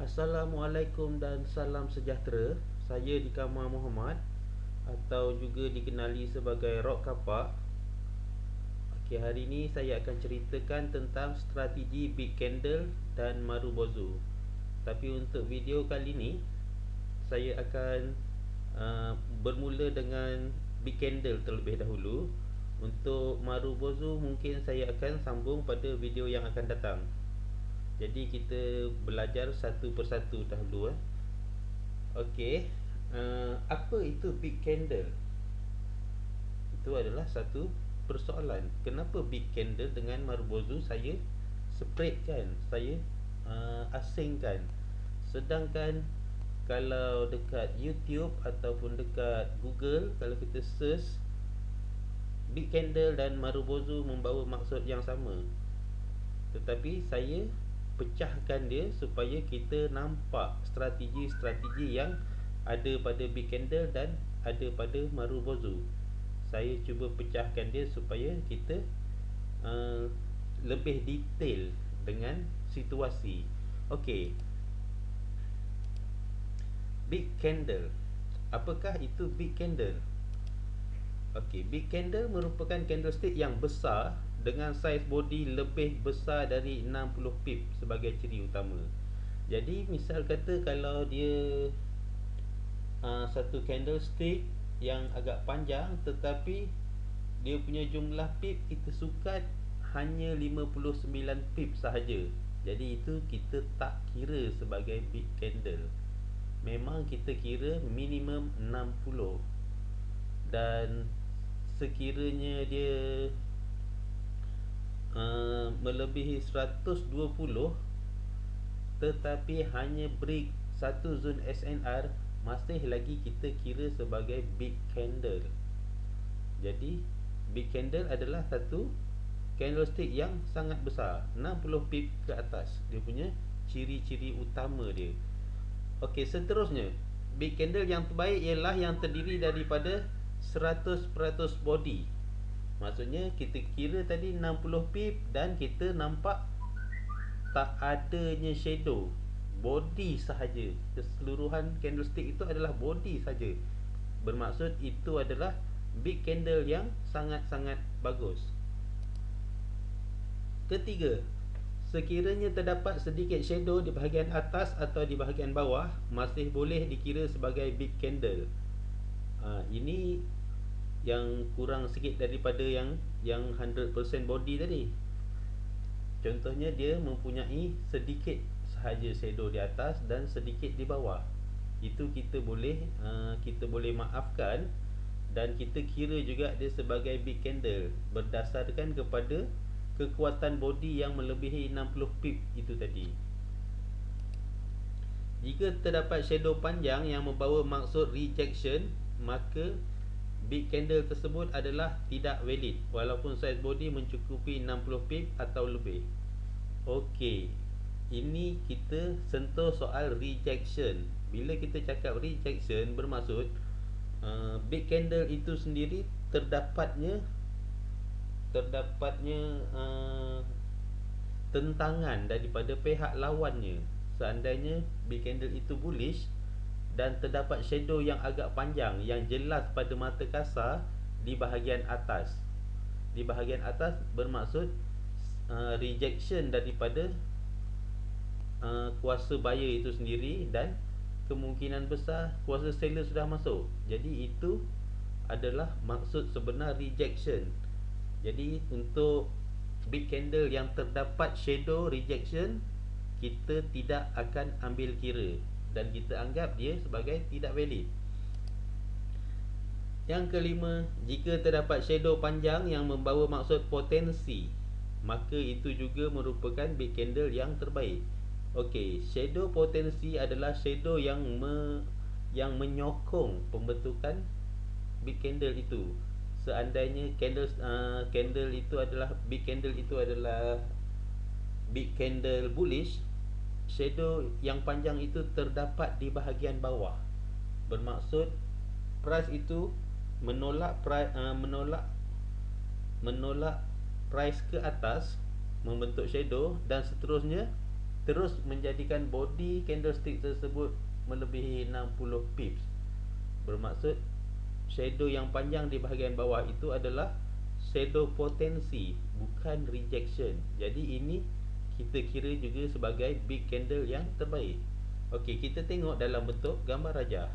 Assalamualaikum dan salam sejahtera. Saya Dikama Muhammad atau juga dikenali sebagai Rock Kapak. Okey, hari ini saya akan ceritakan tentang strategi Big Candle dan Marubozu. Tapi untuk video kali ini saya akan bermula dengan Big Candle terlebih dahulu. Untuk Marubozu mungkin saya akan sambung pada video yang akan datang. Jadi kita belajar satu persatu dahulu. Okey, apa itu Big Candle? Itu adalah satu persoalan. Kenapa Big Candle dengan Marubozu saya separatekan, saya asingkan. Sedangkan kalau dekat YouTube ataupun dekat Google, kalau kita search Big Candle dan Marubozu membawa maksud yang sama. Tetapi saya pecahkan dia supaya kita nampak strategi-strategi yang ada pada Big Candle dan ada pada Marubozu. Saya cuba pecahkan dia supaya kita lebih detail dengan situasi. Okey, Big Candle. Apakah itu Big Candle? Okey, Big Candle merupakan candlestick yang besar dengan saiz body lebih besar dari 60 pip sebagai ciri utama. Jadi misal kata kalau dia satu candlestick yang agak panjang tetapi dia punya jumlah pip kita sukat hanya 59 pip sahaja. Jadi itu kita tak kira sebagai Big Candle. Memang kita kira minimum 60. Dan sekiranya dia melebihi 120 tetapi hanya break satu zone SNR, masih lagi kita kira sebagai Big Candle. Jadi Big Candle adalah satu candlestick yang sangat besar, 60 pip ke atas. Dia punya ciri-ciri utama dia. Okey, seterusnya Big Candle yang terbaik ialah yang terdiri daripada 100% body. Maksudnya kita kira tadi 60 pip dan kita nampak tak adanya shadow, body sahaja. Keseluruhan candlestick itu adalah body saja. Bermaksud itu adalah Big Candle yang sangat-sangat bagus. Ketiga, sekiranya terdapat sedikit shadow di bahagian atas atau di bahagian bawah, masih boleh dikira sebagai Big Candle. Ini yang kurang sikit daripada yang 100% body tadi. Contohnya dia mempunyai sedikit sahaja shadow di atas dan sedikit di bawah. Itu kita boleh maafkan dan kita kira juga dia sebagai Big Candle berdasarkan kepada kekuatan body yang melebihi 60 pip itu tadi. Jika terdapat shadow panjang yang membawa maksud rejection, maka Big Candle tersebut adalah tidak valid walaupun saiz body mencukupi 60 pip atau lebih. Okey, ini kita sentuh soal rejection. Bila kita cakap rejection, bermaksud Big Candle itu sendiri terdapatnya tentangan daripada pihak lawannya. Seandainya Big Candle itu bullish dan terdapat shadow yang agak panjang yang jelas pada mata kasar di bahagian atas. Di bahagian atas bermaksud rejection daripada kuasa buyer itu sendiri dan kemungkinan besar kuasa seller sudah masuk. Jadi itu adalah maksud sebenar rejection. Jadi untuk Big Candle yang terdapat shadow rejection, kita tidak akan ambil kira dan kita anggap dia sebagai tidak valid. Yang kelima, jika terdapat shadow panjang yang membawa maksud potensi, maka itu juga merupakan Big Candle yang terbaik. Okey, shadow potensi adalah shadow yang menyokong pembentukan Big Candle itu. Seandainya candle itu adalah Big Candle itu adalah Big Candle bullish, shadow yang panjang itu terdapat di bahagian bawah. Bermaksud price itu menolak price ke atas, membentuk shadow dan seterusnya terus menjadikan body candlestick tersebut melebihi 60 pips. Bermaksud shadow yang panjang di bahagian bawah itu adalah shadow potensi, bukan rejection. Jadi ini kita kira juga sebagai big candle yang terbaik. Okey, kita tengok dalam bentuk gambar rajah.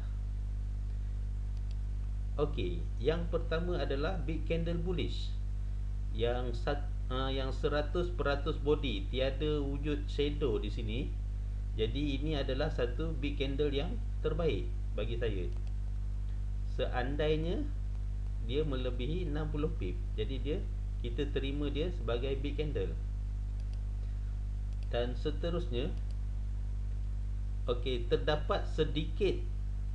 Okey, yang pertama adalah big candle bullish yang 100% body, tiada wujud shadow di sini. Jadi ini adalah satu big candle yang terbaik bagi saya. Seandainya dia melebihi 60 pip, jadi kita terima dia sebagai big candle. Dan seterusnya, okey, terdapat sedikit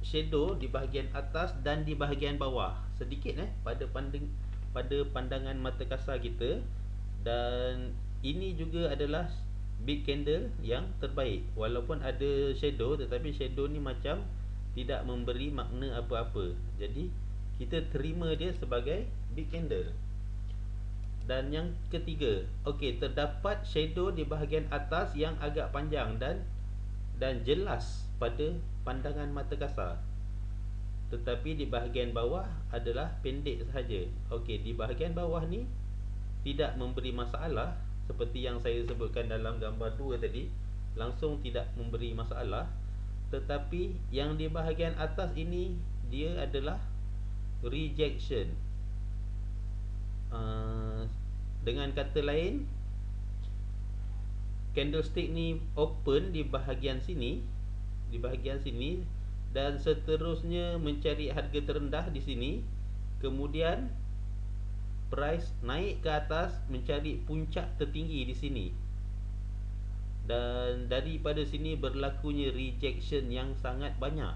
shadow di bahagian atas dan di bahagian bawah. Sedikit pada pandangan mata kasar kita. Dan ini juga adalah big candle yang terbaik. Walaupun ada shadow, tetapi shadow ni macam tidak memberi makna apa-apa. Jadi kita terima dia sebagai big candle. Dan yang ketiga, okey, terdapat shadow di bahagian atas yang agak panjang dan jelas pada pandangan mata kasar. Tetapi di bahagian bawah adalah pendek sahaja. Okey, di bahagian bawah ni tidak memberi masalah seperti yang saya sebutkan dalam gambar 2 tadi, langsung tidak memberi masalah. Tetapi yang di bahagian atas ini dia adalah rejection. Dengan kata lain, candlestick ni open di bahagian sini, dan seterusnya mencari harga terendah di sini. Kemudian price naik ke atas mencari puncak tertinggi di sini. Dan daripada sini berlakunya rejection yang sangat banyak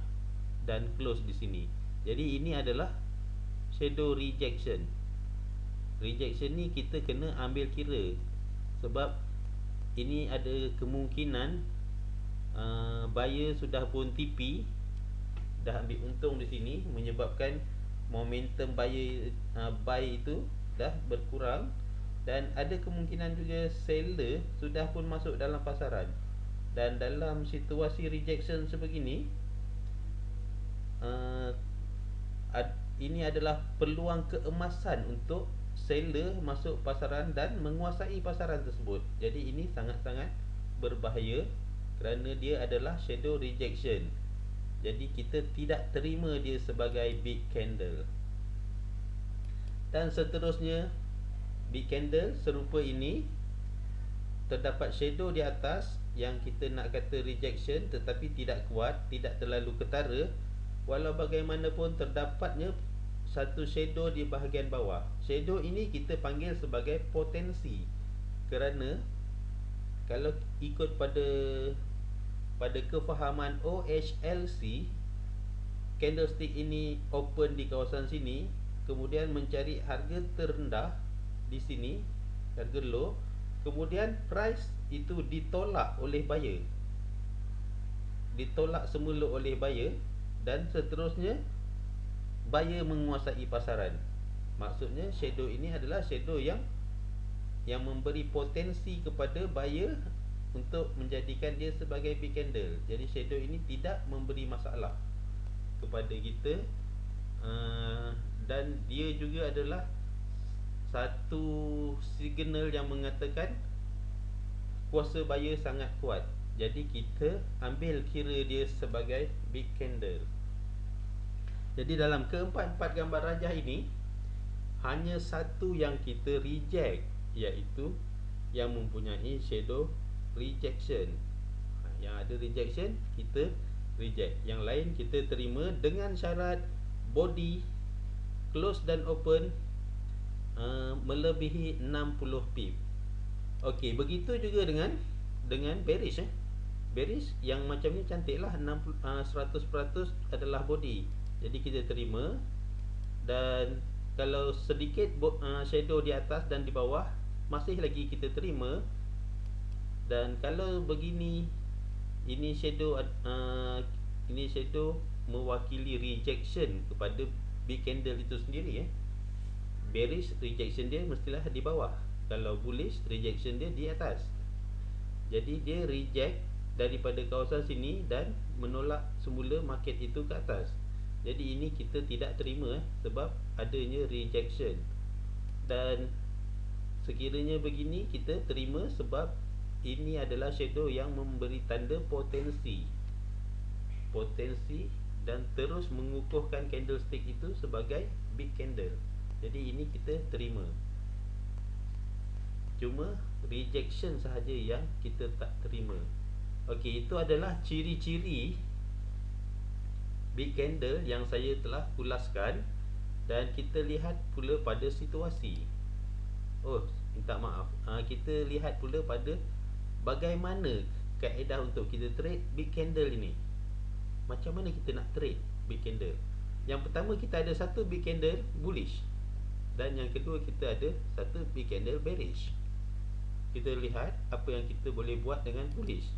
dan close di sini. Jadi ini adalah shadow rejection. Rejection ni kita kena ambil kira, sebab ini ada kemungkinan buyer sudah pun TP, dah ambil untung di sini, menyebabkan momentum buyer buy itu dah berkurang. Dan ada kemungkinan juga seller sudah pun masuk dalam pasaran. Dan dalam situasi rejection sebegini, ini adalah peluang keemasan untuk seller masuk pasaran dan menguasai pasaran tersebut. Jadi ini sangat-sangat berbahaya kerana dia adalah shadow rejection. Jadi kita tidak terima dia sebagai big candle. Dan seterusnya, big candle serupa ini terdapat shadow di atas yang kita nak kata rejection, tetapi tidak kuat, tidak terlalu ketara. Walau bagaimanapun terdapatnya satu shadow di bahagian bawah. Shadow ini kita panggil sebagai potensi, kerana kalau ikut pada kefahaman OHLC, candlestick ini open di kawasan sini, kemudian mencari harga terendah di sini, harga low, kemudian price itu ditolak oleh buyer, ditolak semula oleh buyer, dan seterusnya buyer menguasai pasaran. Maksudnya shadow ini adalah shadow yang memberi potensi kepada buyer untuk menjadikan dia sebagai big candle. Jadi shadow ini tidak memberi masalah kepada kita, dan dia juga adalah satu signal yang mengatakan kuasa buyer sangat kuat. Jadi kita ambil kira dia sebagai big candle. Jadi dalam keempat-empat gambar rajah ini, hanya satu yang kita reject, iaitu yang mempunyai shadow rejection. Yang ada rejection, kita reject. Yang lain kita terima dengan syarat body, close dan open melebihi 60 pip. Okey, begitu juga dengan bearish. Bearish yang macam ni cantiklah, 100% adalah body. Jadi kita terima. Dan kalau sedikit shadow di atas dan di bawah, masih lagi kita terima. Dan kalau begini, ini shadow mewakili rejection kepada big candle itu sendiri. Bearish rejection dia mestilah di bawah, kalau bullish rejection dia di atas. Jadi dia reject daripada kawasan sini dan menolak semula market itu ke atas. Jadi ini kita tidak terima sebab adanya rejection. Dan sekiranya begini kita terima sebab ini adalah shadow yang memberi tanda potensi dan terus mengukuhkan candlestick itu sebagai big candle. Jadi ini kita terima. Cuma rejection sahaja yang kita tak terima. Okey, itu adalah ciri-ciri big candle yang saya telah ulaskan. Dan kita lihat pula pada situasi. Oh, minta maaf. Kita lihat pula pada bagaimana kaedah untuk kita trade big candle ini. Macam mana kita nak trade big candle? Yang pertama, kita ada satu big candle bullish, dan yang kedua kita ada satu big candle bearish. Kita lihat apa yang kita boleh buat dengan bullish.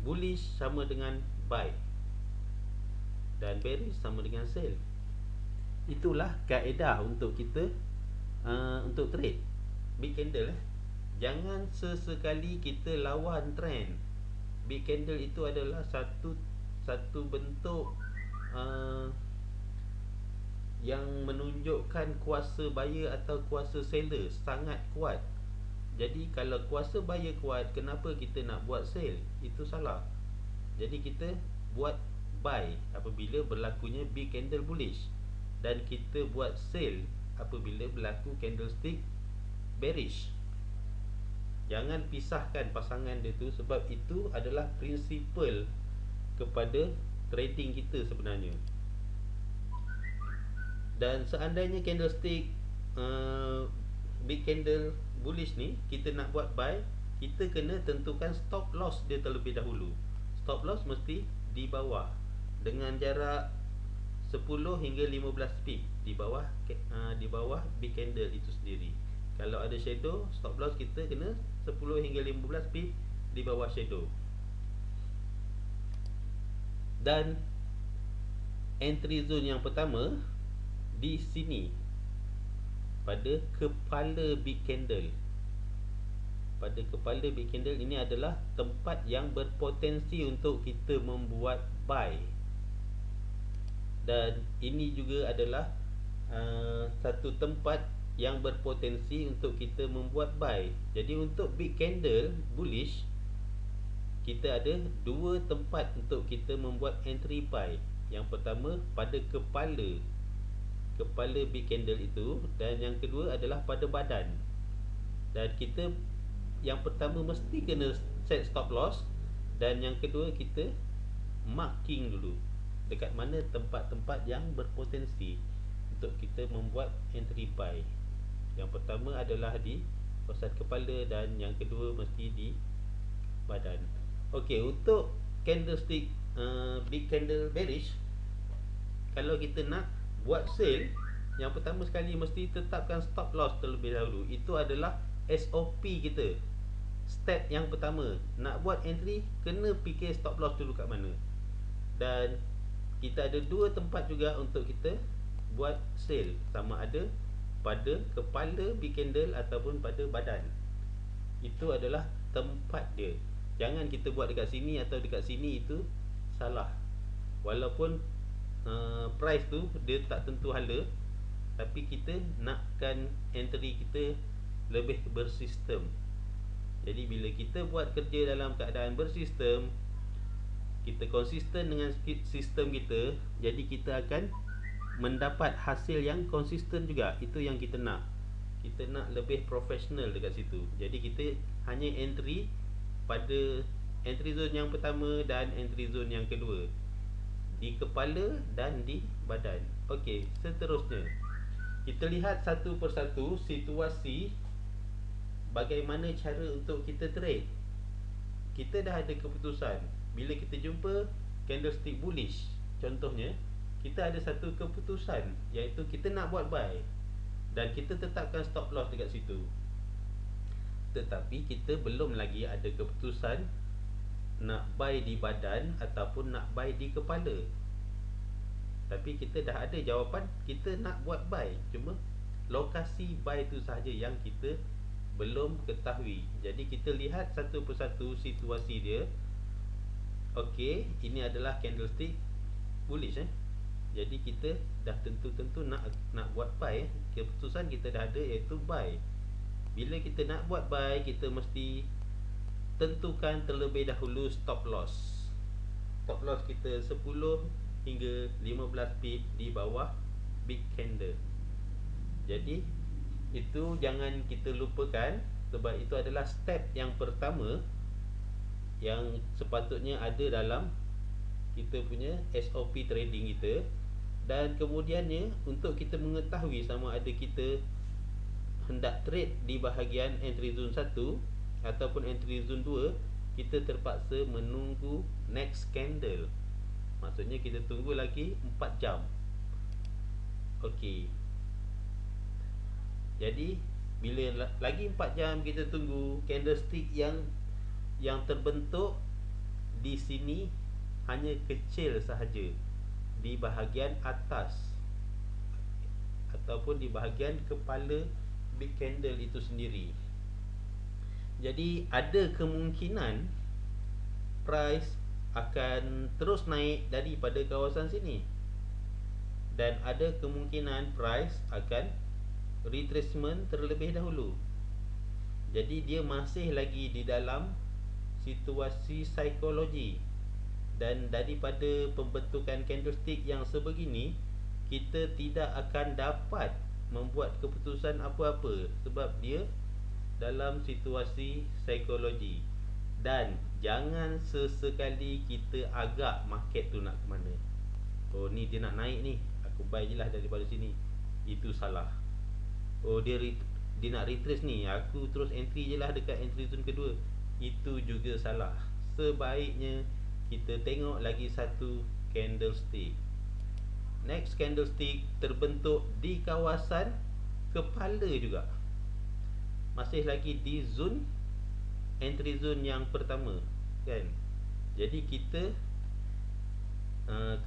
Bullish sama dengan buy dan bearish sama dengan sell. Itulah kaedah untuk kita untuk trade big candle. Jangan sesekali kita lawan trend. Big candle itu adalah satu bentuk yang menunjukkan kuasa buyer atau kuasa seller sangat kuat. Jadi kalau kuasa buyer kuat, kenapa kita nak buat sell? Itu salah. Jadi kita buat buy apabila berlakunya big candle bullish, dan kita buat sell apabila berlaku candlestick bearish. Jangan pisahkan pasangan dia tu, sebab itu adalah prinsipal kepada trading kita sebenarnya. Dan seandainya candlestick big candle bullish ni kita nak buat buy, kita kena tentukan stop loss dia terlebih dahulu. Stop loss mesti di bawah dengan jarak 10 hingga 15 pip di bawah big candle itu sendiri. Kalau ada shadow, stop loss kita kena 10 hingga 15 pip di bawah shadow. Dan entry zone yang pertama di sini, pada kepala big candle. Pada kepala big candle ini adalah tempat yang berpotensi untuk kita membuat buy. Dan ini juga adalah satu tempat yang berpotensi untuk kita membuat buy. Jadi untuk big candle bullish, kita ada dua tempat untuk kita membuat entry buy. Yang pertama pada kepala big candle itu, dan yang kedua adalah pada badan. Dan kita yang pertama mesti kena set stop loss, dan yang kedua kita marking dulu dekat mana tempat-tempat yang berpotensi untuk kita membuat entry buy. Yang pertama adalah di kawasan kepala, dan yang kedua mesti di badan. Okey, untuk candlestick big candle bearish, kalau kita nak buat sell, yang pertama sekali mesti tetapkan stop loss terlebih dahulu. Itu adalah SOP kita. Step yang pertama, nak buat entry kena fikir stop loss dulu kat mana. Dan kita ada dua tempat juga untuk kita buat sell, sama ada pada kepala big candle ataupun pada badan. Itu adalah tempat dia. Jangan kita buat dekat sini atau dekat sini, itu salah. Walaupun price tu dia tak tentu hala, tapi kita nakkan entry kita lebih bersistem. Jadi bila kita buat kerja dalam keadaan bersistem, kita konsisten dengan sistem kita, jadi kita akan mendapat hasil yang konsisten juga. Itu yang kita nak. Kita nak lebih profesional dekat situ. Jadi kita hanya entry pada entry zone yang pertama dan entry zone yang kedua, di kepala dan di badan. Okey, seterusnya kita lihat satu persatu situasi bagaimana cara untuk kita trade. Kita dah ada keputusan. Bila kita jumpa candlestick bullish, contohnya, kita ada satu keputusan, iaitu kita nak buat buy, dan kita tetapkan stop loss dekat situ. Tetapi kita belum lagi ada keputusan nak buy di badan ataupun nak buy di kepala. Tapi kita dah ada jawapan, kita nak buat buy. Cuma lokasi buy tu sahaja yang kita belum ketahui. Jadi kita lihat satu persatu situasi dia. Okey, ini adalah candlestick bullish Jadi kita dah tentu-tentu nak buat buy Keputusan kita dah ada, iaitu buy. Bila kita nak buat buy, kita mesti tentukan terlebih dahulu stop loss. Stop loss kita 10 hingga 15 pip di bawah big candle. Jadi itu jangan kita lupakan, sebab itu adalah step yang pertama yang sepatutnya ada dalam kita punya SOP trading kita. Dan kemudiannya, untuk kita mengetahui sama ada kita hendak trade di bahagian entry zone 1 ataupun entry zone 2, kita terpaksa menunggu next candle. Maksudnya kita tunggu lagi 4 jam. Okey. Jadi bila lagi 4 jam kita tunggu, candlestick yang terbentuk di sini hanya kecil sahaja di bahagian atas ataupun di bahagian kepala big candle itu sendiri. Jadi ada kemungkinan price akan terus naik daripada kawasan sini, dan ada kemungkinan price akan retracement terlebih dahulu. Jadi dia masih lagi di dalam situasi psikologi. Dan daripada pembentukan candlestick yang sebegini, kita tidak akan dapat membuat keputusan apa-apa, sebab dia dalam situasi psikologi. Dan jangan sesekali kita agak market tu nak ke mana. Oh, ni dia nak naik ni, aku buy je lah daripada sini. Itu salah. Oh, dia nak retrace ni, aku terus entry je lah dekat entry zone kedua. Itu juga salah. Sebaiknya kita tengok lagi satu candlestick. Next candlestick terbentuk di kawasan kepala juga, masih lagi di zone entry zone yang pertama, kan? Jadi kita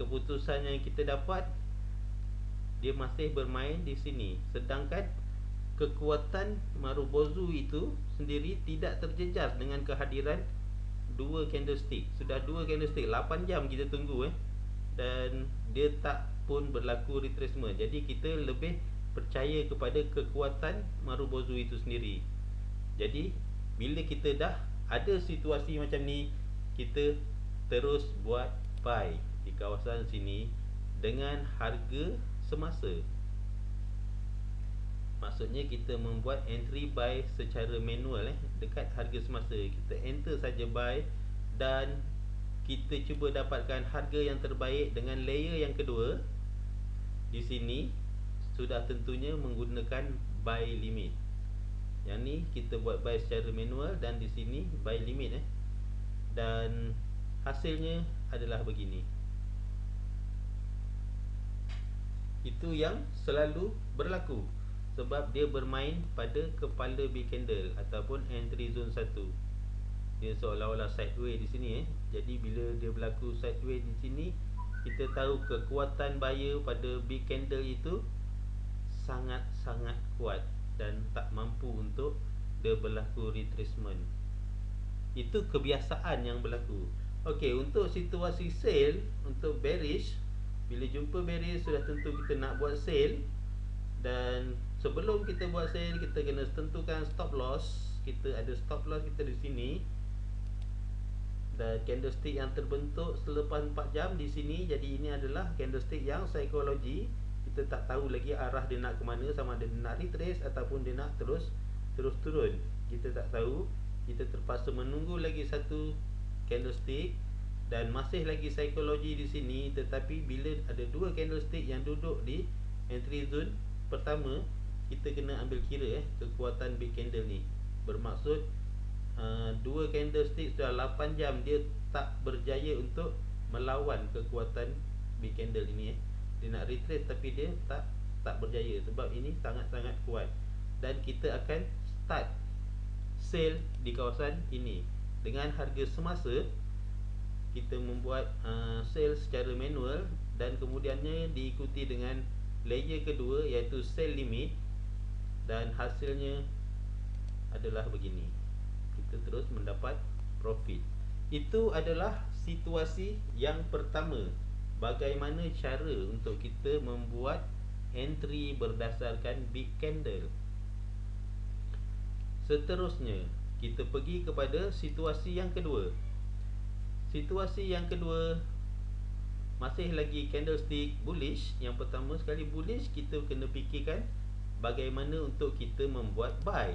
keputusan yang kita dapat, dia masih bermain di sini. Sedangkan kekuatan Marubozu itu sendiri tidak terjejas dengan kehadiran dua candlestick. Sudah dua candlestick, 8 jam kita tunggu dan dia tak pun berlaku retracement. Jadi kita lebih percaya kepada kekuatan Marubozu itu sendiri. Jadi bila kita dah ada situasi macam ni, kita terus buat buy di kawasan sini dengan harga semasa. Maksudnya kita membuat entry buy secara manual dekat harga semasa. Kita enter saja buy dan kita cuba dapatkan harga yang terbaik dengan layer yang kedua. Di sini sudah tentunya menggunakan buy limit. Yang ni kita buat buy secara manual, dan di sini buy limit dan hasilnya adalah begini. Itu yang selalu berlaku, sebab dia bermain pada kepala big candle ataupun entry zone 1. Dia seolah-olah sideways di sini Jadi bila dia berlaku sideways di sini, kita tahu kekuatan buyer pada big candle itu sangat-sangat kuat dan tak mampu untuk dia berlaku retracement. Itu kebiasaan yang berlaku. Okey, untuk situasi sell, untuk bearish, bila jumpa bearish sudah tentu kita nak buat sell. Dan sebelum kita buat sell, kita kena tentukan stop loss. Kita ada stop loss kita di sini. Dan candlestick yang terbentuk selepas 4 jam di sini. Jadi ini adalah candlestick yang psikologi. Kita tak tahu lagi arah dia nak ke mana, sama ada dia nak retrace ataupun dia nak terus turun. Kita tak tahu. Kita terpaksa menunggu lagi satu candlestick dan masih lagi psikologi di sini. Tetapi bila ada dua candlestick yang duduk di entry zone pertama, kita kena ambil kira kekuatan big candle ni. Bermaksud dua candlestick sudah 8 jam dia tak berjaya untuk melawan kekuatan big candle ini. Dia nak retrace tapi dia tak berjaya, sebab ini sangat-sangat kuat. Dan kita akan start sell di kawasan ini dengan harga semasa. Kita membuat sell secara manual dan kemudiannya diikuti dengan layer kedua, iaitu sell limit. Dan hasilnya adalah begini. Kita terus mendapat profit. Itu adalah situasi yang pertama. Bagaimana cara untuk kita membuat entry berdasarkan big candle. Seterusnya, kita pergi kepada situasi yang kedua. Situasi yang kedua masih lagi candlestick bullish. Yang pertama sekali bullish, kita kena fikirkan bagaimana untuk kita membuat buy.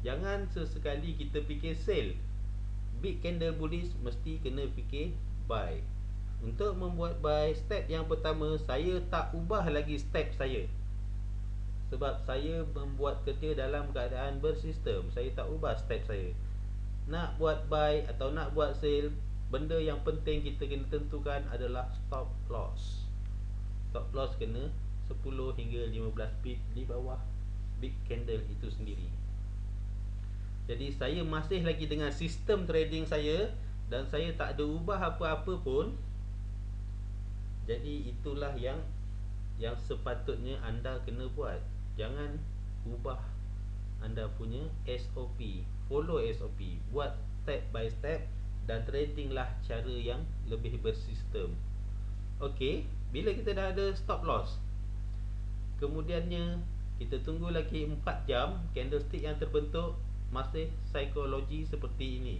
Jangan sesekali kita fikir sell. Big candle bullish mesti kena fikir buy. Untuk membuat buy, step yang pertama, saya tak ubah lagi step saya. Sebab saya membuat kerja dalam keadaan bersistem. Saya tak ubah step saya. Nak buat buy atau nak buat sell, benda yang penting kita kena tentukan adalah stop loss. Stop loss kena 10 hingga 15 pip di bawah big candle itu sendiri. Jadi saya masih lagi dengan sistem trading saya dan saya tak ada ubah apa-apa pun. Jadi itulah yang sepatutnya anda kena buat. Jangan ubah anda punya SOP. Follow SOP. Buat step by step dan tradinglah cara yang lebih bersistem. Okey, bila kita dah ada stop loss, kemudiannya kita tunggu lagi 4 jam. Candlestick yang terbentuk masih psikologi seperti ini.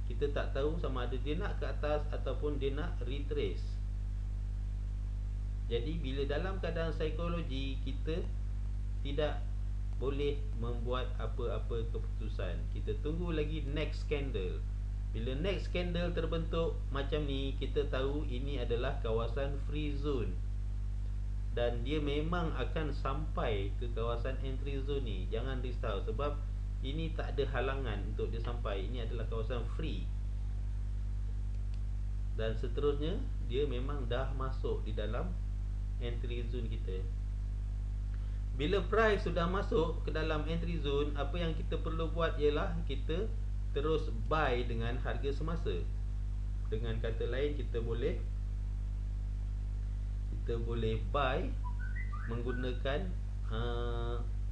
Kita tak tahu sama ada dia nak ke atas ataupun dia nak retrace. Jadi bila dalam keadaan psikologi, kita tidak boleh membuat apa-apa keputusan. Kita tunggu lagi next candle. Bila next candle terbentuk macam ni, kita tahu ini adalah kawasan free zone. Dan dia memang akan sampai ke kawasan entry zone ni. Jangan risau sebab ini tak ada halangan untuk dia sampai. Ini adalah kawasan free. Dan seterusnya, dia memang dah masuk di dalam entry zone kita. Bila price sudah masuk ke dalam entry zone, apa yang kita perlu buat ialah kita terus buy dengan harga semasa. Dengan kata lain, kita boleh buy menggunakan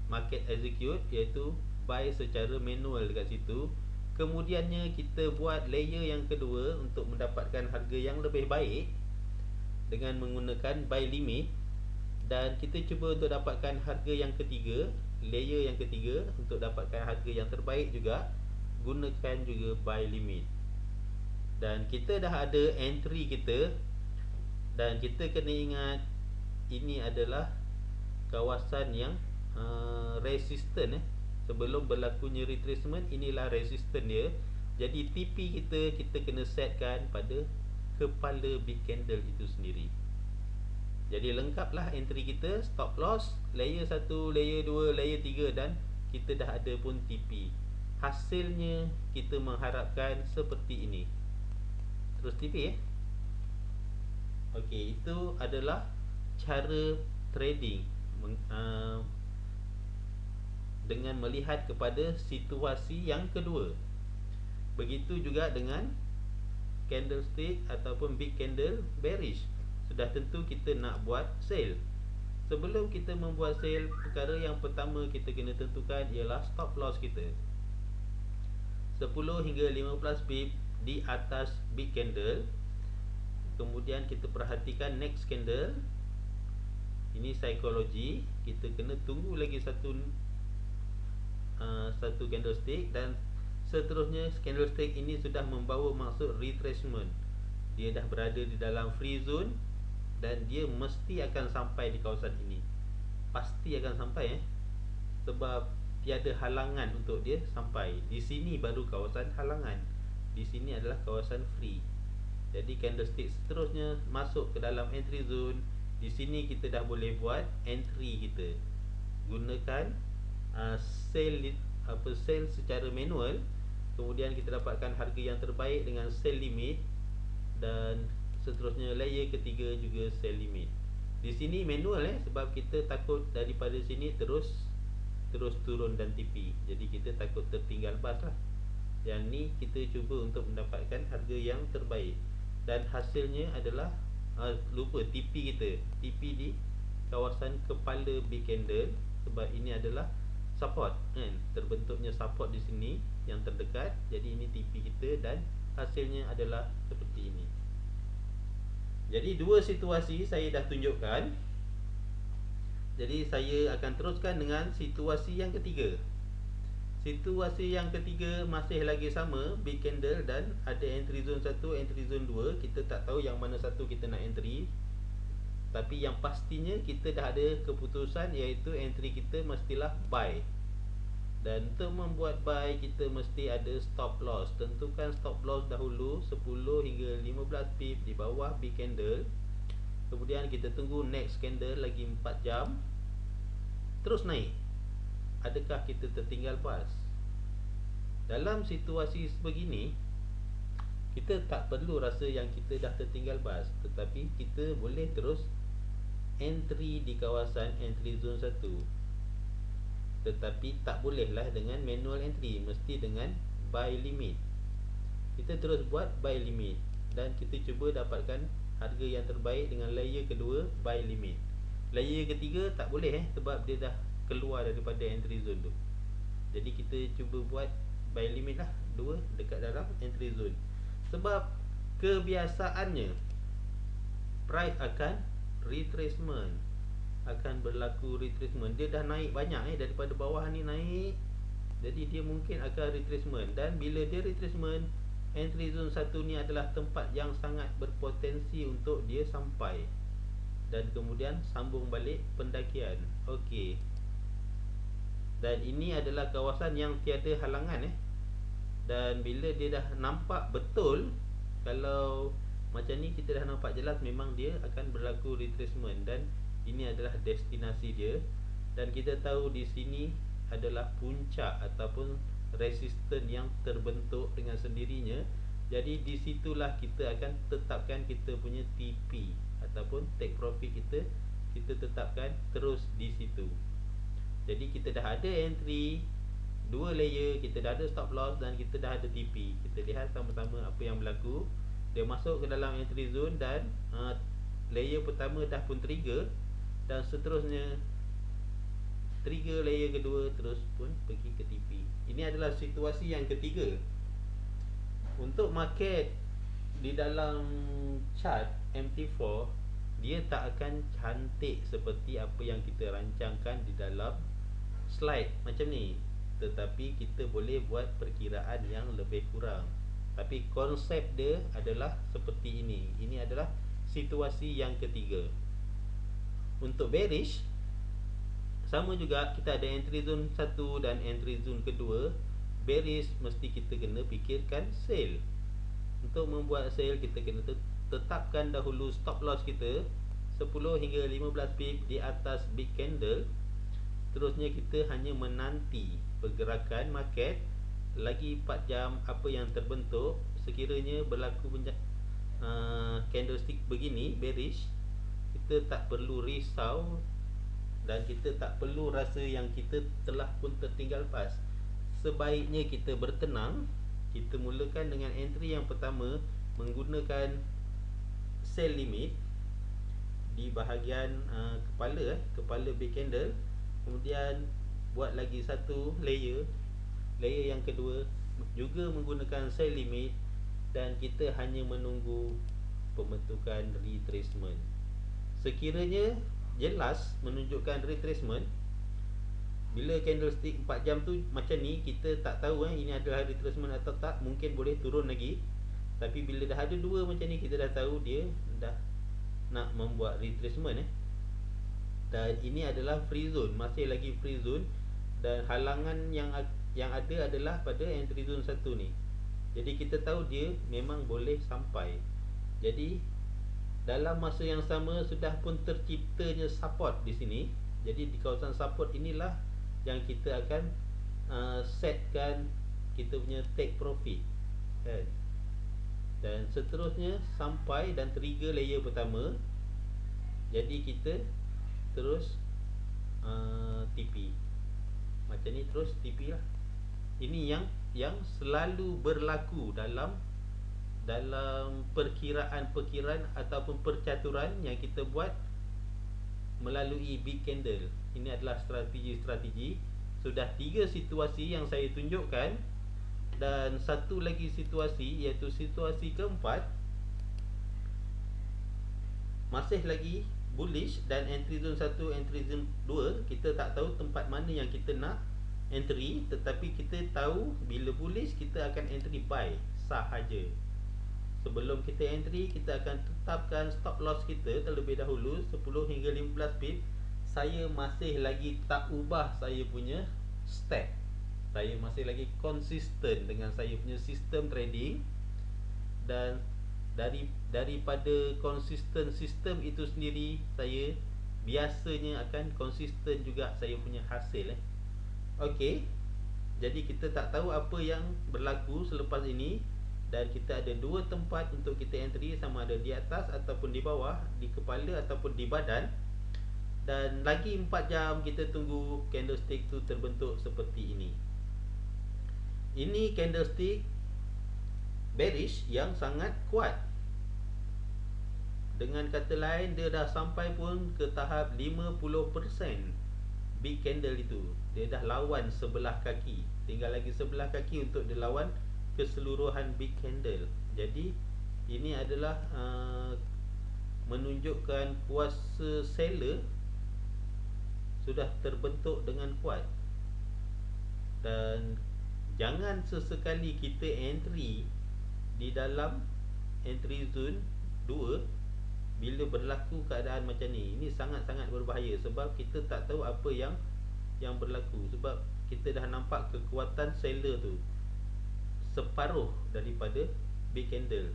market execute, iaitu buy secara manual dekat situ. Kemudiannya kita buat layer yang kedua untuk mendapatkan harga yang lebih baik dengan menggunakan buy limit. Dan kita cuba untuk dapatkan harga yang ketiga, layer yang ketiga, untuk dapatkan harga yang terbaik juga, gunakan juga buy limit. Dan kita dah ada entry kita. Dan kita kena ingat, ini adalah kawasan yang resistant. Sebelum berlakunya retracement, inilah resistant dia. Jadi TP kita kena setkan pada kepala big candle itu sendiri. Jadi lengkaplah entry kita, stop loss, layer 1, layer 2, layer 3, dan kita dah ada pun TP. Hasilnya kita mengharapkan seperti ini. Terus TP Okey, itu adalah cara trading dengan melihat kepada situasi yang kedua. Begitu juga dengan candlestick ataupun big candle bearish. Sudah tentu kita nak buat sell. Sebelum kita membuat sell, perkara yang pertama kita kena tentukan ialah stop loss kita. 10 hingga 15 pip di atas big candle. Kemudian kita perhatikan next candle. Ini psikologi. Kita kena tunggu lagi satu candlestick. Dan seterusnya, candlestick ini sudah membawa maksud retracement. Dia dah berada di dalam free zone dan dia mesti akan sampai di kawasan ini. Pasti akan sampai sebab tiada halangan untuk dia sampai. Di sini baru kawasan halangan. Di sini adalah kawasan free. Jadi candlestick seterusnya masuk ke dalam entry zone. Di sini kita dah boleh buat entry kita. Gunakan sell secara manual. Kemudian kita dapatkan harga yang terbaik dengan sell limit. Dan seterusnya layer ketiga juga sell limit. Di sini manual sebab kita takut daripada sini terus turun dan TP. Jadi kita takut tertinggal bas lah. Yang ni kita cuba untuk mendapatkan harga yang terbaik. Dan hasilnya adalah lupa TP kita. TP di kawasan kepala big candle. Sebab ini adalah support kan, terbentuknya support di sini yang terdekat. Jadi ini TP kita dan hasilnya adalah seperti ini. Jadi dua situasi saya dah tunjukkan. Jadi saya akan teruskan dengan situasi yang ketiga. Situasi yang ketiga masih lagi sama, big candle dan ada entry zone 1, entry zone 2. Kita tak tahu yang mana satu kita nak entry. Tapi yang pastinya kita dah ada keputusan, iaitu entry kita mestilah buy. Dan untuk membuat buy, kita mesti ada stop loss. Tentukan stop loss dahulu 10 hingga 15 pip di bawah big candle. Kemudian kita tunggu next candle lagi 4 jam, terus naik. Adakah kita tertinggal pas? Dalam situasi sebegini, kita tak perlu rasa yang kita dah tertinggal pas, tetapi kita boleh terus entry di kawasan entry zone 1. Tetapi tak bolehlah dengan manual entry, mesti dengan buy limit. Kita terus buat buy limit dan kita cuba dapatkan harga yang terbaik dengan layer kedua, buy limit. Layer ketiga tak boleh sebab dia dah keluar daripada entry zone tu. Jadi kita cuba buat buy limit lah, 2 dekat dalam entry zone. Sebab kebiasaannya price akan retracement, akan berlaku retracement. Dia dah naik banyak daripada bawah ni naik. Jadi dia mungkin akan retracement. Dan bila dia retracement, entry zone 1 ni adalah tempat yang sangat berpotensi untuk dia sampai dan kemudian sambung balik pendakian. Okey. Dan ini adalah kawasan yang tiada halangan Dan bila dia dah nampak betul, kalau macam ni kita dah nampak jelas memang dia akan berlaku retracement dan ini adalah destinasi dia. Dan kita tahu di sini adalah puncak ataupun resisten yang terbentuk dengan sendirinya. Jadi di situlah kita akan tetapkan kita punya TP ataupun take profit kita. Kita tetapkan terus di situ. Jadi kita dah ada entry 2 layer, kita dah ada stop loss dan kita dah ada TP. Kita lihat sama-sama apa yang berlaku. Dia masuk ke dalam entry zone dan layer pertama dah pun trigger, dan seterusnya trigger layer kedua terus pun pergi ke TP. Ini adalah situasi yang ketiga. Untuk market di dalam chart MT4, dia tak akan cantik seperti apa yang kita rancangkan di dalam slide macam ni, tetapi kita boleh buat perkiraan yang lebih kurang. Tapi konsep dia adalah seperti ini. Ini adalah situasi yang ketiga. Untuk bearish, sama juga, kita ada entry zone 1 dan entry zone kedua. Bearish mesti kita kena fikirkan sell. Untuk membuat sell, kita kena tetapkan dahulu stop loss kita 10 hingga 15 pip di atas big candle. Terusnya kita hanya menanti pergerakan market lagi 4 jam apa yang terbentuk. Sekiranya berlaku candlestick begini bearish, kita tak perlu risau dan kita tak perlu rasa yang kita telah pun tertinggal pas. Sebaiknya kita bertenang. Kita mulakan dengan entry yang pertama menggunakan sell limit di bahagian kepala big candle. Kemudian buat lagi satu layer yang kedua juga menggunakan sell limit, dan kita hanya menunggu pembentukan retracement. Sekiranya jelas menunjukkan retracement, bila candlestick 4 jam tu macam ni, kita tak tahu ini adalah retracement atau tak, mungkin boleh turun lagi. Tapi bila dah ada dua macam ni, kita dah tahu dia dah nak membuat retracement Dan ini adalah free zone, masih lagi free zone, dan halangan yang ada adalah pada entry zone 1 ni. Jadi kita tahu dia memang boleh sampai. Jadi dalam masa yang sama sudah pun terciptanya support di sini. Jadi di kawasan support inilah yang kita akan setkan kita punya take profit dan seterusnya sampai dan trigger layer pertama. Jadi kita terus TP macam ni, terus TP lah. Ini yang selalu berlaku dalam perkiraan ataupun percaturan yang kita buat melalui big candle. Ini adalah strategi Sudah 3 situasi yang saya tunjukkan, dan satu lagi situasi, iaitu situasi keempat, masih lagi bullish dan entry zone 1, entry zone 2. Kita tak tahu tempat mana yang kita nak entry, tetapi kita tahu bila bullish kita akan entry buy sahaja. Sebelum kita entry, kita akan tetapkan stop loss kita terlebih dahulu 10 hingga 15 pip. Saya masih lagi tak ubah saya punya step. Saya masih lagi konsisten dengan saya punya sistem trading, dan daripada konsisten sistem itu sendiri, saya biasanya akan konsisten juga saya punya hasil. Okey. Jadi kita tak tahu apa yang berlaku selepas ini, dan kita ada dua tempat untuk kita entry, sama ada di atas ataupun di bawah, di kepala ataupun di badan. Dan lagi 4 jam kita tunggu candlestick tu terbentuk seperti ini. Ini candlestick bearish yang sangat kuat. Dengan kata lain, dia dah sampai pun ke tahap 50% big candle itu. Dia dah lawan sebelah kaki, tinggal lagi sebelah kaki untuk dia lawan keseluruhan big candle. Jadi ini adalah menunjukkan kuasa seller sudah terbentuk dengan kuat. Dan jangan sesekali kita entry di dalam entry zone 2 bila berlaku keadaan macam ni. Ini sangat-sangat berbahaya, sebab kita tak tahu apa yang berlaku. Sebab kita dah nampak kekuatan seller tu separuh daripada big candle,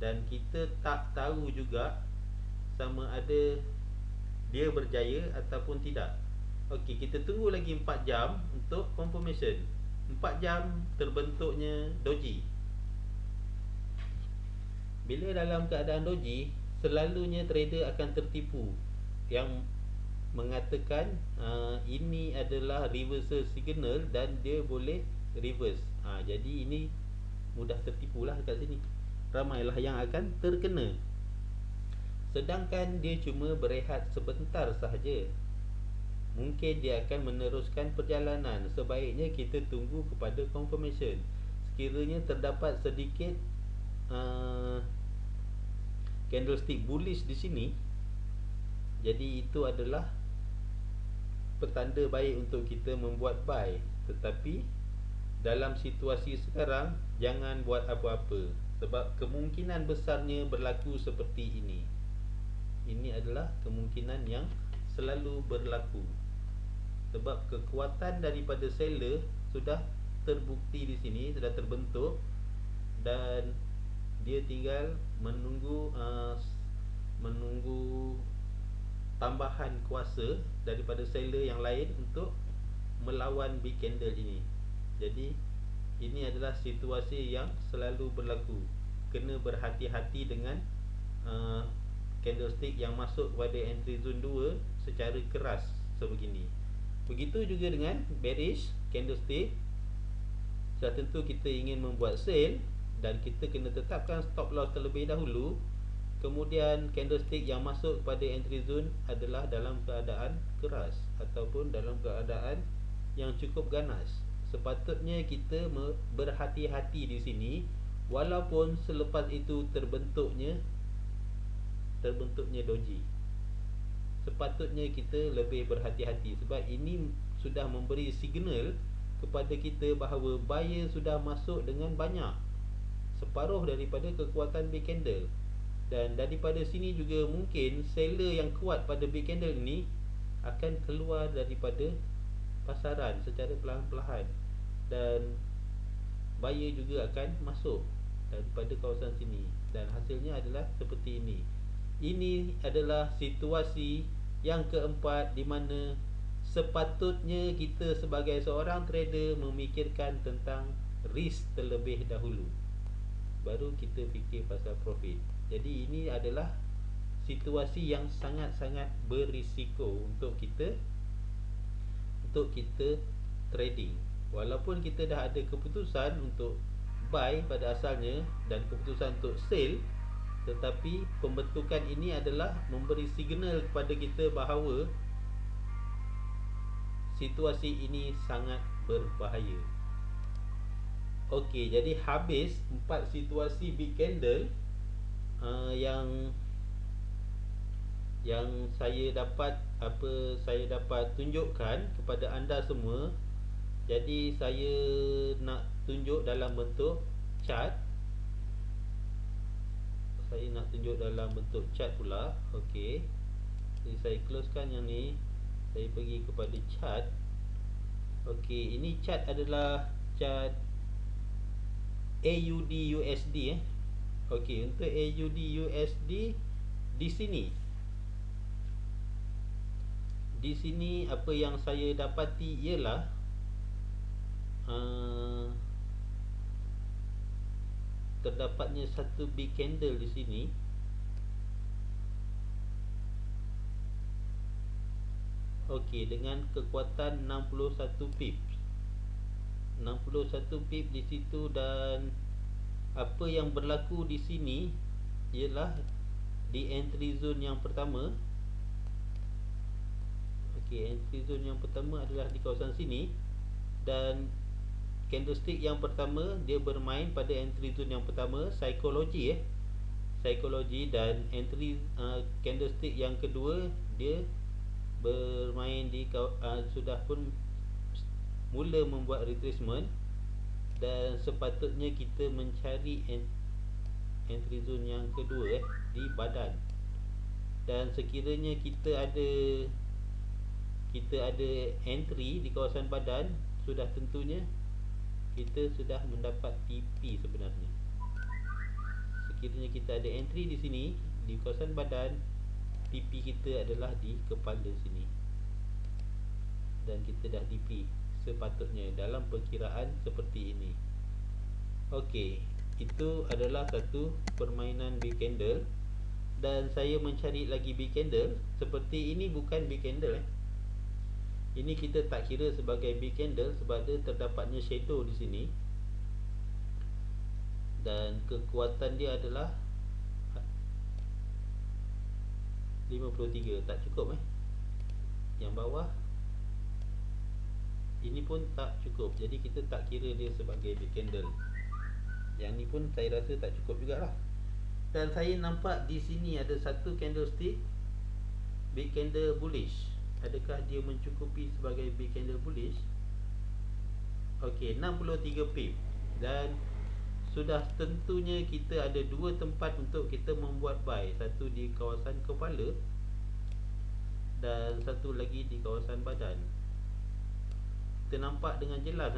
dan kita tak tahu juga sama ada dia berjaya ataupun tidak. Okey, kita tunggu lagi 4 jam untuk confirmation. 4 jam terbentuknya doji. Bila dalam keadaan doji, selalunya trader akan tertipu yang mengatakan ini adalah reversal signal dan dia boleh reverse. Jadi ini mudah tertipulah kat sini. Ramailah yang akan terkena. Sedangkan dia cuma berehat sebentar sahaja. Mungkin dia akan meneruskan perjalanan. Sebaiknya kita tunggu kepada confirmation. Sekiranya terdapat sedikit candlestick bullish di sini, jadi itu adalah petanda baik untuk kita membuat buy. Tetapi dalam situasi sekarang, jangan buat apa-apa, sebab kemungkinan besarnya berlaku seperti ini. Ini adalah kemungkinan yang selalu berlaku, sebab kekuatan daripada seller sudah terbukti di sini, sudah terbentuk, dan dia tinggal menunggu tambahan kuasa daripada seller yang lain untuk melawan big candle ini. Jadi ini adalah situasi yang selalu berlaku. Kena berhati-hati dengan candlestick yang masuk kepada entry zone 2 secara keras sebegini. Begitu juga dengan bearish candlestick. Sudah tentu kita ingin membuat sale, dan kita kena tetapkan stop loss terlebih dahulu. Kemudian candlestick yang masuk kepada entry zone adalah dalam keadaan keras ataupun dalam keadaan yang cukup ganas. Sepatutnya kita berhati-hati di sini, walaupun selepas itu terbentuknya doji. Sepatutnya kita lebih berhati-hati, sebab ini sudah memberi signal kepada kita bahawa buyer sudah masuk dengan banyak, separuh daripada kekuatan big candle. Dan daripada sini juga mungkin seller yang kuat pada big candle ini akan keluar daripada pasaran secara perlahan-lahan, dan buyer juga akan masuk daripada kawasan sini, dan hasilnya adalah seperti ini. Ini adalah situasi yang keempat, di mana sepatutnya kita sebagai seorang trader memikirkan tentang risk terlebih dahulu, baru kita fikir pasal profit. Jadi ini adalah situasi yang sangat-sangat berisiko untuk kita trading. Walaupun kita dah ada keputusan untuk buy pada asalnya dan keputusan untuk sell, tetapi pembentukan ini adalah memberi signal kepada kita bahawa situasi ini sangat berbahaya. Okey, jadi habis 4 situasi big candle yang saya dapat tunjukkan kepada anda semua. Jadi saya nak tunjuk dalam bentuk chart. Pula. Okey. Jadi saya closekan yang ni. Saya pergi kepada chart. Okey, ini chart adalah chart AUD USD Okey, untuk AUD USD di sini. Di sini apa yang saya dapati ialah terdapatnya satu big candle di sini. Okey, dengan kekuatan 61 pips. 61 pip di situ, dan apa yang berlaku di sini ialah di entry zone yang pertama. Okey, entry zone yang pertama adalah di kawasan sini, dan candlestick yang pertama dia bermain pada entry zone yang pertama, psikologi dan entry candlestick yang kedua dia bermain di sudah pun mula membuat retracement, dan sepatutnya kita mencari entry zone yang kedua di badan. Dan sekiranya kita ada entry di kawasan badan, sudah tentunya kita sudah mendapat TP sebenarnya. Sekiranya kita ada entry di sini di kawasan badan, TP kita adalah di kepala sini, dan kita dah DP sepatutnya dalam perkiraan seperti ini. Okey, itu adalah satu permainan big candle, dan saya mencari lagi big candle seperti ini. Bukan big candle ini kita tak kira sebagai big candle sebab dia terdapatnya shadow di sini, dan kekuatan dia adalah 53. Tak cukup yang bawah ini pun tak cukup, jadi kita tak kira dia sebagai big candle. Yang ni pun saya rasa tak cukup jugalah. Dan saya nampak di sini ada satu candlestick big candle bullish. Adakah dia mencukupi sebagai big candle bullish? Okey, 63 pip. Dan sudah tentunya kita ada dua tempat untuk kita membuat buy. Satu di kawasan kepala dan satu lagi di kawasan badan. Kita nampak dengan jelas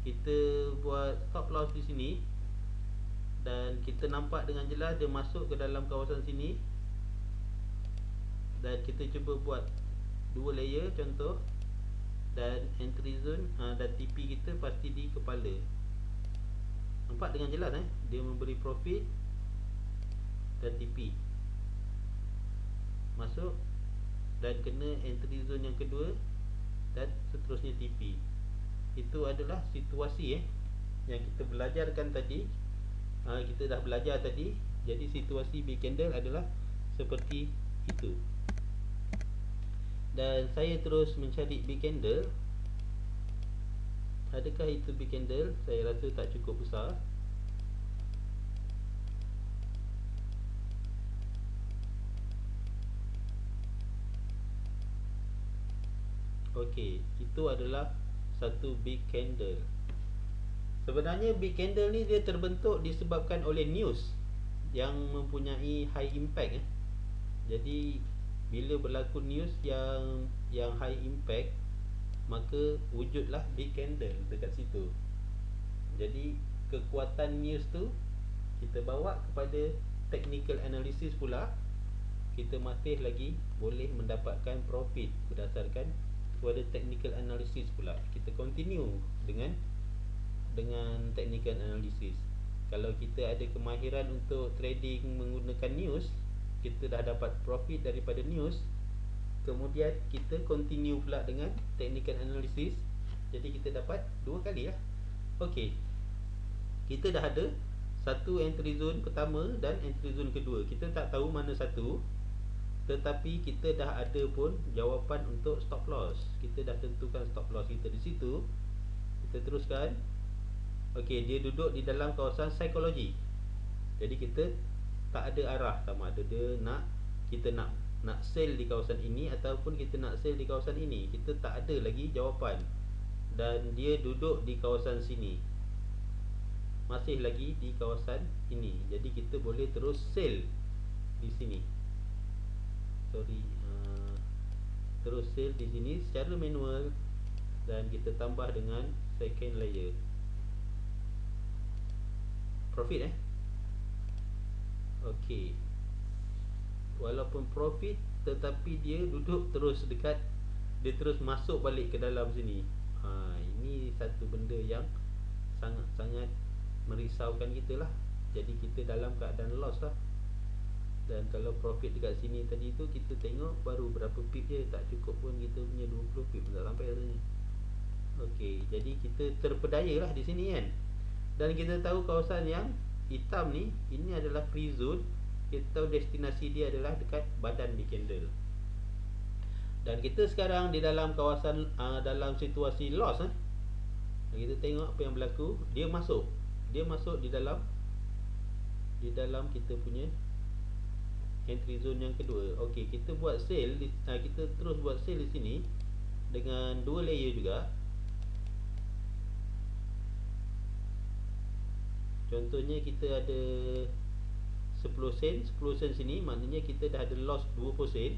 kita buat stop loss di sini, dan kita nampak dengan jelas dia masuk ke dalam kawasan sini, dan kita cuba buat dua layer contoh, dan entry zone dan TP kita pasti di kepala. Nampak dengan jelas dia memberi profit dan TP masuk dan kena entry zone yang kedua, dan seterusnya TP. Itu adalah situasi yang kita belajarkan tadi. Kita dah belajar tadi. Jadi situasi big candle adalah seperti itu. Dan saya terus mencari big candle. Adakah itu big candle? Saya rasa tak cukup besar. Okey, itu adalah satu big candle. Sebenarnya big candle ni dia terbentuk disebabkan oleh news yang mempunyai high impact Jadi bila berlaku news yang high impact, maka wujudlah big candle dekat situ. Jadi kekuatan news tu kita bawa kepada technical analysis pula. Kita masih lagi boleh mendapatkan profit berdasarkan kepada technical analysis pula. Kita continue dengan technical analysis. Kalau kita ada kemahiran untuk trading menggunakan news, kita dah dapat profit daripada news, kemudian kita continue pula dengan technical analysis. Jadi kita dapat dua kali lah. Okey, kita dah ada satu entry zone pertama dan entry zone kedua. Kita tak tahu mana satu, tetapi kita dah ada pun jawapan untuk stop loss. Kita dah tentukan stop loss kita di situ. Kita teruskan. Okey, dia duduk di dalam kawasan psikologi. Jadi kita tak ada arah, sama ada dia kita nak sell di kawasan ini ataupun kita nak sell di kawasan ini. Kita tak ada lagi jawapan. Dan dia duduk di kawasan sini, masih lagi di kawasan ini. Jadi kita boleh terus sell di sini. Terus sell di sini secara manual, dan kita tambah dengan second layer profit. Okey, walaupun profit tetapi dia duduk terus dekat, dia terus masuk balik ke dalam sini. Ini satu benda yang sangat-sangat merisaukan kita lah. Jadi kita dalam keadaan loss lah. Dan kalau profit dekat sini tadi tu, kita tengok baru berapa pip je, tak cukup pun kita punya 20 pip pun tak sampai rasanya. Okey, jadi kita terpedaya lah di sini kan. Dan kita tahu kawasan yang hitam ni, ini adalah free zone. Kita tahu destinasi dia adalah dekat badan di candle. Dan kita sekarang di dalam kawasan dalam situasi loss. Kita tengok apa yang berlaku. Dia masuk di dalam kita punya entry zone yang kedua. Okey, kita buat sell, kita terus buat sell di sini dengan 2 layer juga. Contohnya kita ada 10 sen sini, maknanya kita dah ada loss 20%.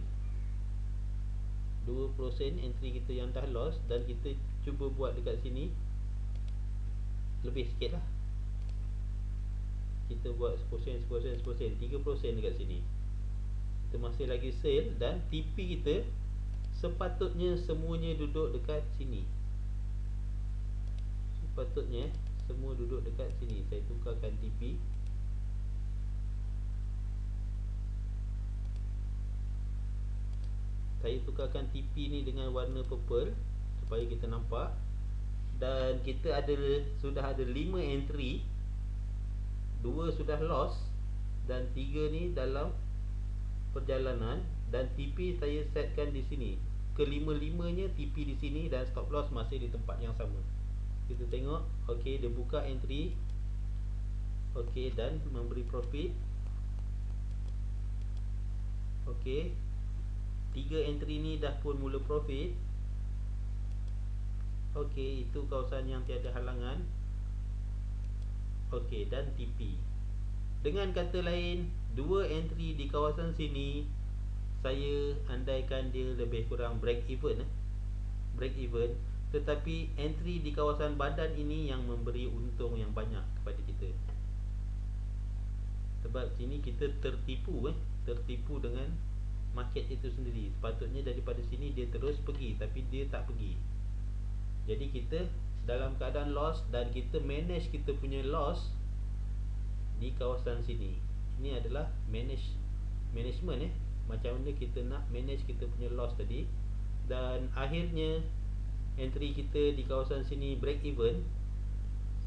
20% entry kita yang dah loss, dan kita cuba buat dekat sini lebih sikit lah. Kita buat 10%, 30% dekat sini. Kita masih lagi sell, dan TP kita sepatutnya semuanya duduk dekat sini. Sepatutnya semua duduk dekat sini. Saya tukarkan TP. Saya tukarkan TP ni dengan warna purple supaya kita nampak. Dan kita sudah ada 5 entry, 2 sudah loss dan 3 ni dalam perjalanan. Dan TP saya setkan di sini. Kelima-limanya TP di sini, dan stop loss masih di tempat yang sama. Kita tengok. Okey, dia buka entry. Okey, dan memberi profit. Okey, 3 entry ni dah pun mula profit. Okey, itu kawasan yang tiada halangan. Okey, dan TP. Dengan kata lain, 2 entry di kawasan sini, saya andaikan dia lebih kurang break even. Tetapi entry di kawasan badan ini yang memberi untung yang banyak kepada kita. Sebab sini kita tertipu dengan market itu sendiri. Sepatutnya daripada sini dia terus pergi, tapi dia tak pergi. Jadi kita dalam keadaan loss, dan kita manage kita punya loss di kawasan sini. Ini adalah management macam mana kita nak manage kita punya loss tadi. Dan akhirnya entry kita di kawasan sini break even.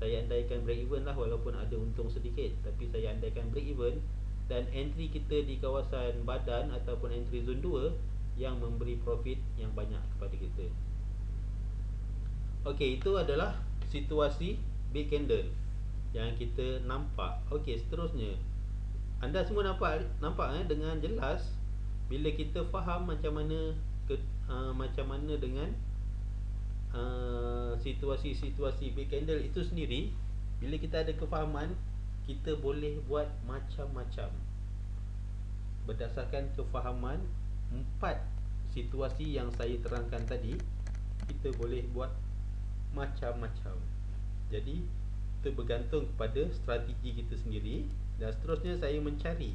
Saya andaikan break even lah, walaupun ada untung sedikit, tapi saya andaikan break even. Dan entry kita di kawasan badan ataupun entry zone 2 yang memberi profit yang banyak kepada kita. Okey, itu adalah situasi big candle yang kita nampak. Okey, seterusnya anda semua nampak dengan jelas bila kita faham macam mana dengan situasi big candle itu sendiri. Bila kita ada kefahaman, kita boleh buat macam-macam. Berdasarkan kefahaman 4 situasi yang saya terangkan tadi, kita boleh buat macam-macam. Jadi kita bergantung kepada strategi kita sendiri. Dan seterusnya saya mencari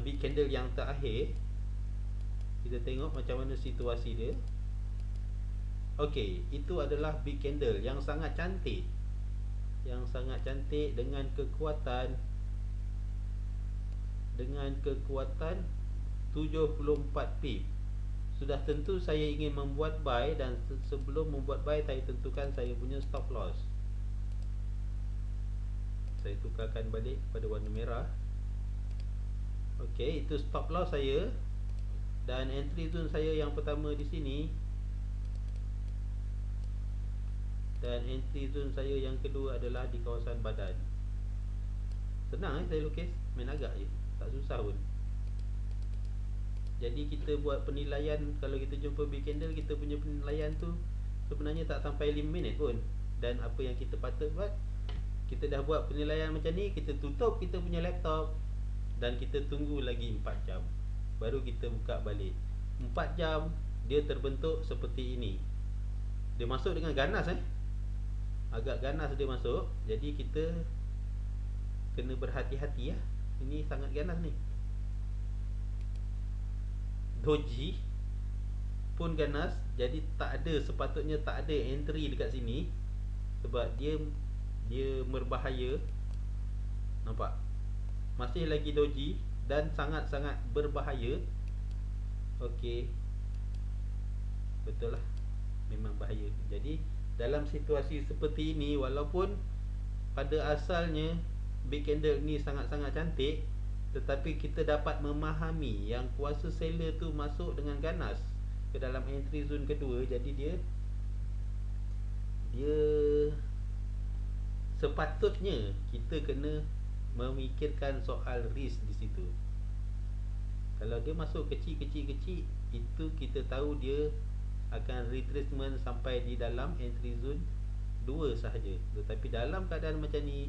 big candle yang terakhir. Kita tengok macam mana situasi dia. Okey, itu adalah big candle yang sangat cantik. Dengan kekuatan 74 pip. Sudah tentu saya ingin membuat buy, dan sebelum membuat buy saya tentukan saya punya stop loss. Saya tukarkan balik pada warna merah. Okey, itu stop loss saya. Dan entry zone saya yang pertama di sini, dan entry zone saya yang kedua adalah di kawasan badan. Senang saya lukis, main agak je, tak susah pun. Jadi kita buat penilaian, kalau kita jumpa big candle, kita punya penilaian tu sebenarnya tak sampai 5 minit pun. Dan apa yang kita patut buat, kita dah buat penilaian macam ni, kita tutup kita punya laptop dan kita tunggu lagi 4 jam, baru kita buka balik. 4 jam dia terbentuk seperti ini. Dia masuk dengan ganas agak ganas dia masuk. Jadi kita kena berhati-hati ya. Ini sangat ganas ni. Doji pun ganas, jadi tak ada, sepatutnya tak ada entry dekat sini sebab dia berbahaya. Nampak? Masih lagi doji dan sangat-sangat berbahaya. Okey. Betul lah, memang bahaya. Jadi dalam situasi seperti ini, walaupun pada asalnya big candle ni sangat-sangat cantik, tetapi kita dapat memahami yang kuasa seller tu masuk dengan ganas ke dalam entry zone kedua. Jadi dia sepatutnya kita kena memikirkan soal risk di situ. Kalau dia masuk kecil-kecil, itu kita tahu dia akan retracement sampai di dalam entry zone 2 sahaja. Tetapi dalam keadaan macam ni,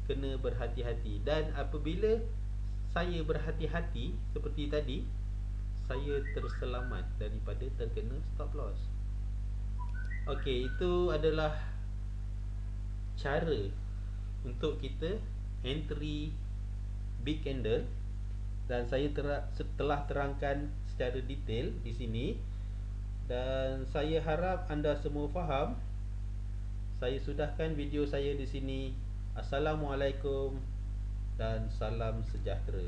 kena berhati-hati. Dan apabila saya berhati-hati seperti tadi, saya terselamat daripada terkena stop loss. Okey, itu adalah cara untuk kita entry big candle, dan saya telah terangkan secara detail di sini, dan saya harap anda semua faham. Saya sudahkan video saya di sini. Assalamualaikum dan salam sejahtera.